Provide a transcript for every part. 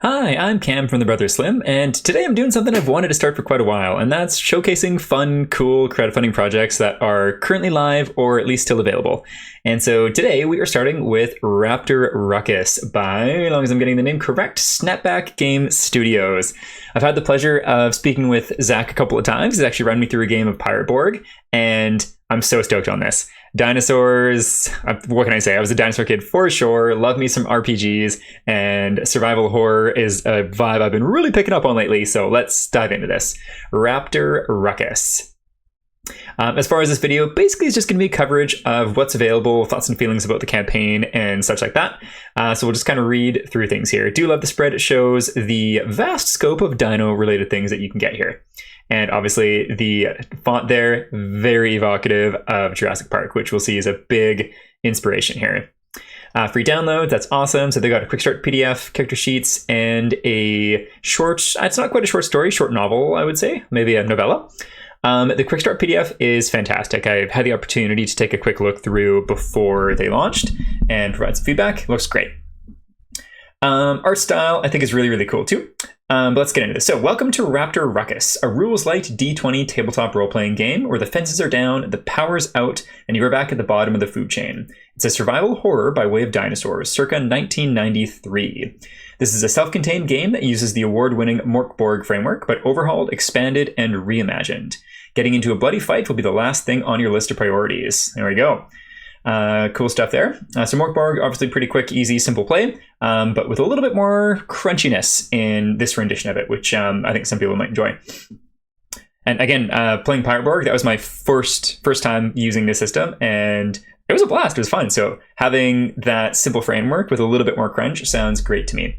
Hi, I'm Cam from the Brother Slim, and today I'm doing something I've wanted to start for quite a while, and that's showcasing fun, cool crowdfunding projects that are currently live or at least still available. And so today we are starting with Raptor Ruckus by, as long as I'm getting the name correct, Snapback Game Studios. I've had the pleasure of speaking with Zach a couple of times. He's actually run me through a game of Pirate Borg, and I'm so stoked on this. Dinosaurs, what can I say? I was a dinosaur kid for sure, love me some RPGs, and survival horror is a vibe I've been really picking up on lately, so let's dive into this. Raptor Ruckus. As far as this video, basically it's just going to be coverage of what's available, thoughts and feelings about the campaign, and such like that. So we'll just kind of read through things here. Do love the spread. It shows the vast scope of dino-related things that you can get here. And obviously the font there, very evocative of Jurassic Park, which we'll see is a big inspiration here. Free download, that's awesome. So they got a quick start PDF, character sheets, and a short, it's not quite a short story, short novel, I would say, maybe a novella. The quick start PDF is fantastic. I've had the opportunity to take a quick look through before they launched and provide some feedback. It looks great. Art style, I think, is really, really cool too. But let's get into this. So welcome to Raptor Ruckus, a rules-light D20 tabletop role-playing game where the fences are down, the power's out, and you are back at the bottom of the food chain. It's a survival horror by way of dinosaurs, circa 1993. This is a self-contained game that uses the award-winning Borg framework, but overhauled, expanded, and reimagined. Getting into a bloody fight will be the last thing on your list of priorities. There we go. Cool stuff there. So Borg, obviously pretty quick, easy, simple play, but with a little bit more crunchiness in this rendition of it, which I think some people might enjoy. And again, playing Pirate Borg, that was my first time using this system, and it was a blast. It was fun. So having that simple framework with a little bit more crunch sounds great to me.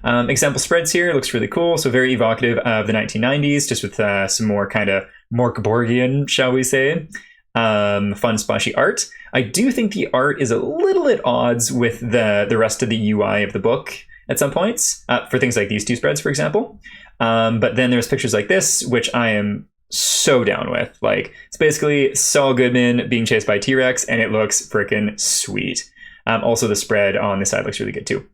Example spreads here, looks really cool. So very evocative of the 1990s, just with some more kind of Borgian, shall we say. Fun splashy art. I do think the art is a little at odds with the rest of the UI of the book at some points, for things like these two spreads, for example. But then there's pictures like this, which I am so down with. Like, it's basically Saul Goodman being chased by T-Rex, and it looks freaking sweet. Also, the spread on this side looks really good too.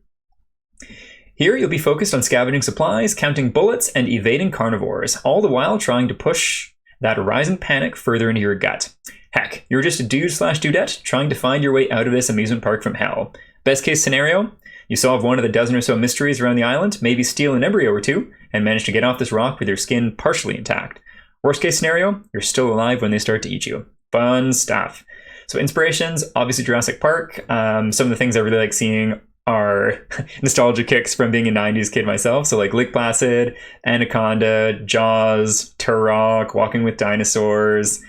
Here, you'll be focused on scavenging supplies, counting bullets, and evading carnivores, all the while trying to push that rising panic further into your gut. Heck, you're just a dude/dudette trying to find your way out of this amusement park from hell. Best case scenario, you solve one of the dozen or so mysteries around the island, maybe steal an embryo or two, and manage to get off this rock with your skin partially intact. Worst case scenario, you're still alive when they start to eat you. Fun stuff. So inspirations, obviously Jurassic Park. Some of the things I really like seeing are nostalgia kicks from being a 90s kid myself. So like Lake Placid, Anaconda, Jaws, Turok, Walking with Dinosaurs,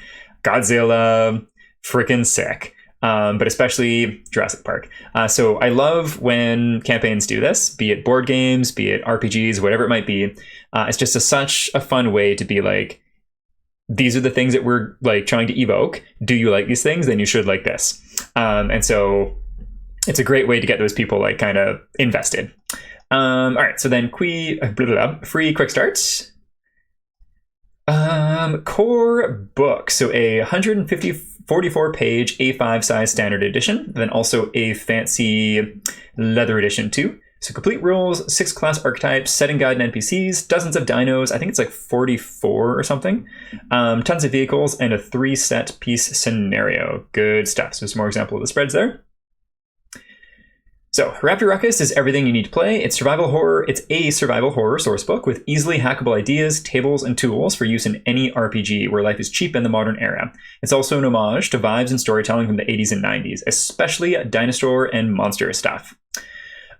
Godzilla, freaking sick. But especially Jurassic Park. So I love when campaigns do this, be it board games, be it RPGs, whatever it might be. It's just such a fun way to be like, these are the things that we're like trying to evoke. Do you like these things? Then you should like this. And so it's a great way to get those people like kind of invested. All right, so then free quick starts. Core book, so a 44-page A5 size standard edition, then also a fancy leather edition too. So complete rules, 6 class archetypes, setting guide and NPCs, dozens of dinos, I think it's like 44 or something, tons of vehicles, and a 3-set piece scenario. Good stuff. So some more example of the spreads there. So, Raptor Ruckus is everything you need to play. It's survival horror. It's a survival horror sourcebook with easily hackable ideas, tables, and tools for use in any RPG where life is cheap in the modern era. It's also an homage to vibes and storytelling from the 80s and 90s, especially dinosaur and monster stuff.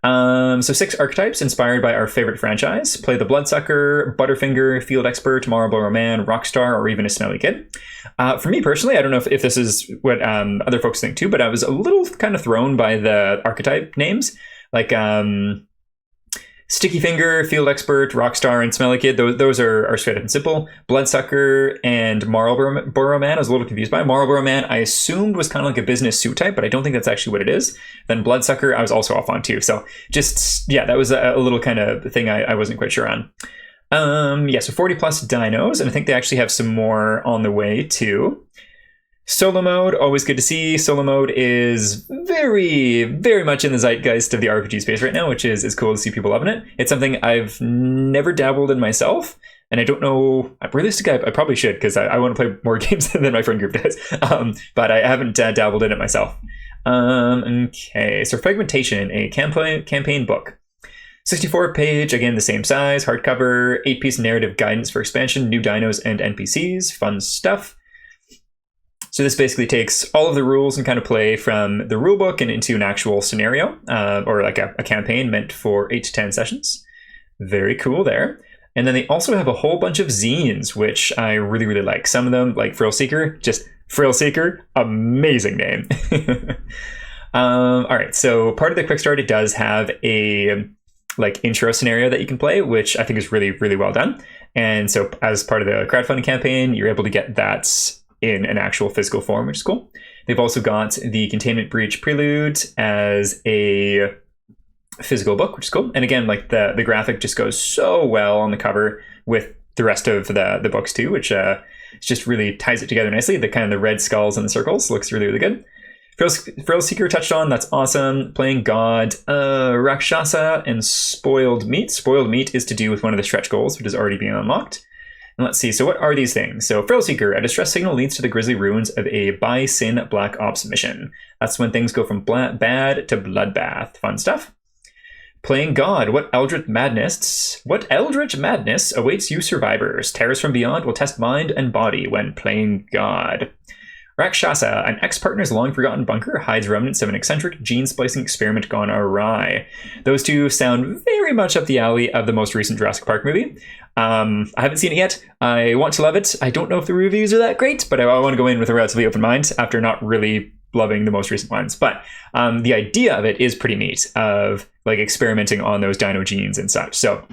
So 6 archetypes inspired by our favorite franchise. Play the Bloodsucker, Butterfinger, Field Expert, Marlboro Man, Rockstar, or even a Smelly Kid. For me personally, I don't know if this is what other folks think too, but I was a little kind of thrown by the archetype names. Like Sticky Finger, Field Expert, Rockstar, and Smelly Kid, those are straight up and simple. Bloodsucker and Marlboro Man, I was a little confused by. Marlboro Man, I assumed was kind of like a business suit type, but I don't think that's actually what it is. Then Bloodsucker, I was also off on too. So just, yeah, that was a little kind of thing I wasn't quite sure on. So 40 plus dinos, and I think they actually have some more on the way too. Solo mode, always good to see. Solo mode is very, very much in the zeitgeist of the RPG space right now, which is cool to see people loving it. It's something I've never dabbled in myself, and I don't know, realistically, I probably should, because I want to play more games than my friend group does, but I haven't dabbled in it myself. Okay, so Fragmentation, a campaign book. 64-page, again, the same size, hardcover, 8-piece narrative guidance for expansion, new dinos and NPCs, fun stuff. So this basically takes all of the rules and kind of play from the rulebook and into an actual scenario, or like a campaign meant for 8 to 10 sessions. Very cool there. And then they also have a whole bunch of zines, which I really, really like. Some of them, like Frill Seeker, just Frill Seeker, amazing name. All right, so part of the quick start, it does have a like intro scenario that you can play, which I think is really, really well done. And so as part of the crowdfunding campaign, you're able to get that in an actual physical form, which is cool. They've also got the Containment Breach Prelude as a physical book, which is cool. And again, like the graphic just goes so well on the cover with the rest of the books too, which just really ties it together nicely. The kind of the red skulls and the circles looks really, really good. Frill Seeker touched on, that's awesome. Playing God, Rakshasa, and Spoiled Meat. Spoiled Meat is to do with one of the stretch goals, which is already being unlocked. And let's see, so what are these things? So Frill Seeker, a distress signal leads to the grisly ruins of a by Sin Black Ops mission. That's when things go from bad to bloodbath. Fun stuff. Playing God, what eldritch madness awaits you survivors? Terrors from beyond will test mind and body when playing God. Rakshasa, an ex-partner's long-forgotten bunker hides remnants of an eccentric gene-splicing experiment gone awry. Those two sound very much up the alley of the most recent Jurassic Park movie. I haven't seen it yet. I want to love it. I don't know if the reviews are that great, but I want to go in with a relatively open mind after not really loving the most recent ones. But the idea of it is pretty neat, of like experimenting on those dino genes and such. So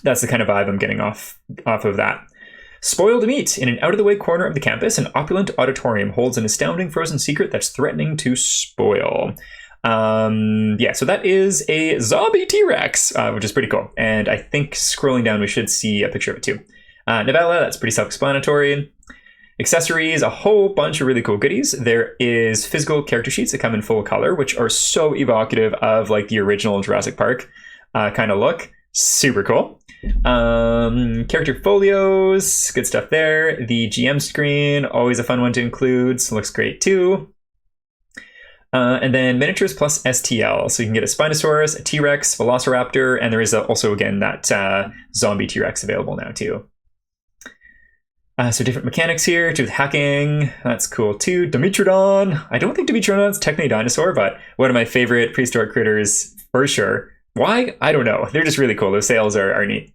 that's the kind of vibe I'm getting off of that. Spoiled Meat. In an out-of-the-way corner of the campus, an opulent auditorium holds an astounding frozen secret that's threatening to spoil. Yeah, so that is a zombie T-Rex, which is pretty cool. And I think scrolling down, we should see a picture of it too. Novella, that's pretty self-explanatory. Accessories, a whole bunch of really cool goodies. There is physical character sheets that come in full color, which are so evocative of like the original Jurassic Park kind of look. Super cool. Character folios, good stuff there. The GM screen, always a fun one to include, so looks great too. And then miniatures plus STL, so you can get a Spinosaurus, a T-Rex, Velociraptor, and there is also again that zombie T-Rex available now too. So different mechanics here to hacking, that's cool too. Dimetrodon, I don't think Dimetrodon's technically a dinosaur, but one of my favorite prehistoric critters for sure. Why? I don't know. They're just really cool. Those sales are neat.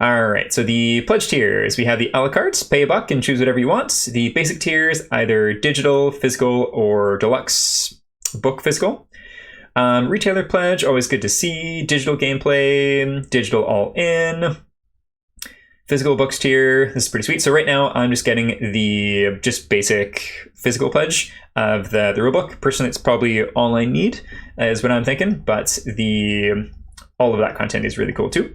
All right, so the pledge tiers, we have the a la carte, pay $1 and choose whatever you want. The basic tiers, either digital, physical, or deluxe book physical. Retailer pledge, always good to see. Digital gameplay, digital all in. Physical books tier, this is pretty sweet. So right now I'm just getting the just basic physical pledge of the rulebook. Personally, it's probably all I need, is what I'm thinking, but all of that content is really cool too.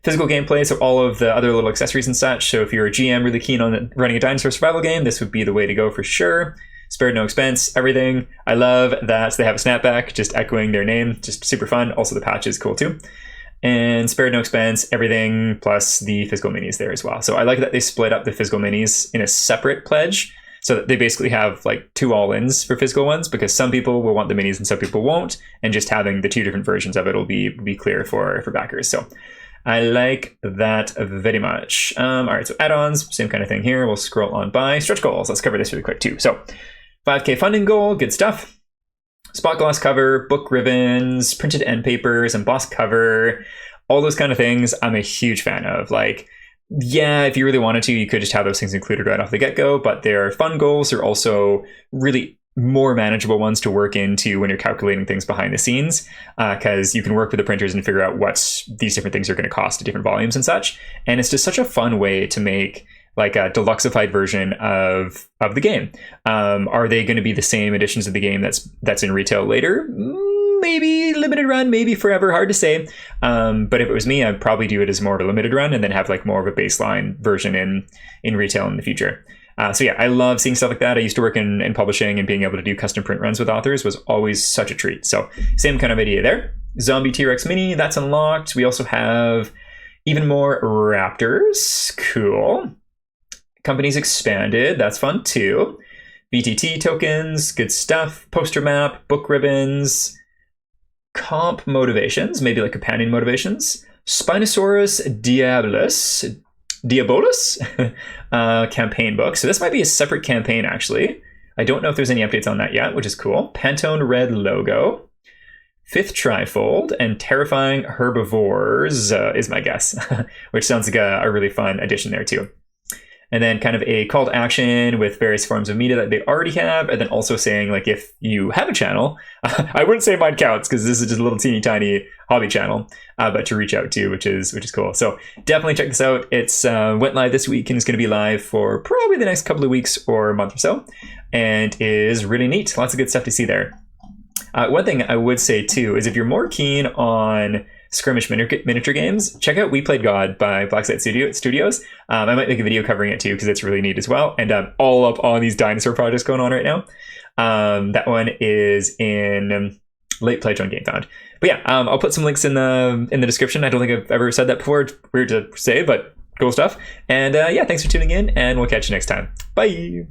Physical gameplay, so all of the other little accessories and such. So if you're a GM really keen on running a dinosaur survival game, this would be the way to go for sure. Spared no expense, everything. I love that they have a snapback, just echoing their name, just super fun. Also the patch is cool too. And spared no expense, everything, plus the physical minis there as well. So I like that they split up the physical minis in a separate pledge, so that they basically have like 2 all-ins for physical ones, because some people will want the minis and some people won't, and just having the 2 different versions of it will be clear for backers. So I like that very much. All right, so add-ons, same kind of thing here. We'll scroll on by. Stretch goals, let's cover this really quick too. So 5K funding goal, good stuff. Spot gloss cover, book ribbons, printed end papers, embossed cover, all those kind of things I'm a huge fan of. Like, yeah, if you really wanted to, you could just have those things included right off the get-go, but they're fun goals. They're also really more manageable ones to work into when you're calculating things behind the scenes, because you can work with the printers and figure out what these different things are going to cost at different volumes and such. And it's just such a fun way to make like a deluxeified version of the game. Are they going to be the same editions of the game that's in retail later? Maybe limited run, maybe forever, hard to say. But if it was me, I'd probably do it as more of a limited run and then have like more of a baseline version in retail in the future. So yeah, I love seeing stuff like that. I used to work in publishing, and being able to do custom print runs with authors was always such a treat. So same kind of idea there. Zombie T-Rex Mini, that's unlocked. We also have even more Raptors. Cool. Companies expanded. That's fun too. BTT tokens, good stuff. Poster map, book ribbons, comp motivations, maybe like companion motivations. Spinosaurus Diabolus campaign book. So this might be a separate campaign, actually. I don't know if there's any updates on that yet, which is cool. Pantone red logo. Fifth Trifold, and Terrifying Herbivores is my guess, which sounds like a really fun addition there too. And then kind of a call to action with various forms of media that they already have, and then also saying, like, if you have a channel, I wouldn't say mine counts because this is just a little teeny tiny hobby channel, but to reach out to, which is cool. So definitely check this out. It's went live this week and is going to be live for probably the next couple of weeks or a month or so, and is really neat. Lots of good stuff to see there. One thing I would say too is if you're more keen on skirmish miniature games, check out We Played God by Blacksite Studios. I might make a video covering it too because it's really neat as well. And I'm all up on these dinosaur projects going on right now. That one is in late pledge on GameFound. But yeah, I'll put some links in the description. I don't think I've ever said that before. It's weird to say, but cool stuff. And yeah, thanks for tuning in, and we'll catch you next time. Bye.